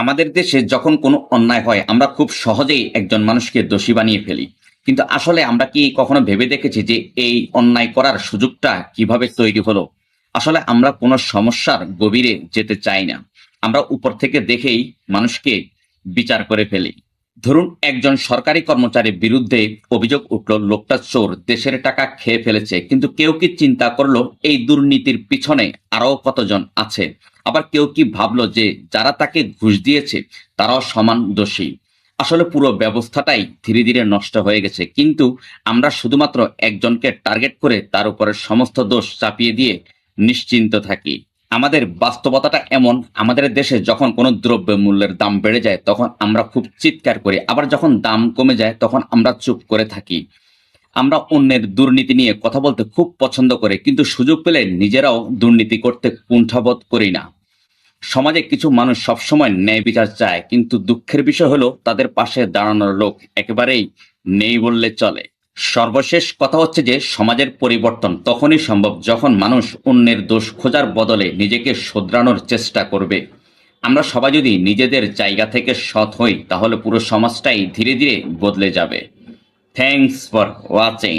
আমাদের দেশে যখন কোনো অন্যায় হয় আমরা খুব সহজেই একজন মানুষকে দোষী বানিয়ে ফেলি। কিন্তু আসলে আমরা কি কখনো ভেবে দেখেছি যে এই অন্যায় করার সুযোগটা কিভাবে তৈরি হলো? আসলে আমরা কোনো সমস্যার গভীরে যেতে চাই না। আমরা উপর থেকে দেখেই মানুষকে বিচার করে ফেলি। ধরুন একজন সরকারি কর্মচারীর বিরুদ্ধে অভিযোগ উঠল লোকটা চোর, দেশের টাকা খেয়ে ফেলেছে, কিন্তু কেউ কি চিন্তা করলো এই দুর্নীতির পিছনে আরো কতজন আছে? আবার কেউ কি ভাবলো যে যারা তাকে ঘুষ দিয়েছে তারাও সমান দোষী? আসলে পুরো ব্যবস্থাটাই ধীরে ধীরে নষ্ট হয়ে গেছে, কিন্তু আমরা শুধুমাত্র একজনকে টার্গেট করে তার উপরে সমস্ত দোষ চাপিয়ে দিয়ে নিশ্চিন্ত থাকি। আমাদের বাস্তবতাটা এমন, আমাদের দেশে যখন কোনো দ্রব্য মূল্যের দাম বেড়ে যায় তখন আমরা খুব চিৎকার করি, আবার যখন দাম কমে যায় তখন আমরা চুপ করে থাকি। আমরা অন্যের দুর্নীতি নিয়ে কথা বলতে খুব পছন্দ করি, কিন্তু সুযোগ পেলে নিজেরাও দুর্নীতি করতে কুণ্ঠাবোধ করি না। সমাজে কিছু মানুষ সবসময় ন্যায় বিচার চায়, কিন্তু দুঃখের বিষয় হলো তাদের পাশে দাঁড়ানোর লোক একেবারেই নেই বললে চলে। সর্বশেষ কথা হচ্ছে যে সমাজের পরিবর্তন তখনই সম্ভব যখন মানুষ অন্যের দোষ খোঁজার বদলে নিজেকে শোধরানোর চেষ্টা করবে। আমরা সবাই যদি নিজেদের জায়গা থেকে সৎ হই তাহলে পুরো সমাজটাই ধীরে ধীরে বদলে যাবে। Thanks for watching.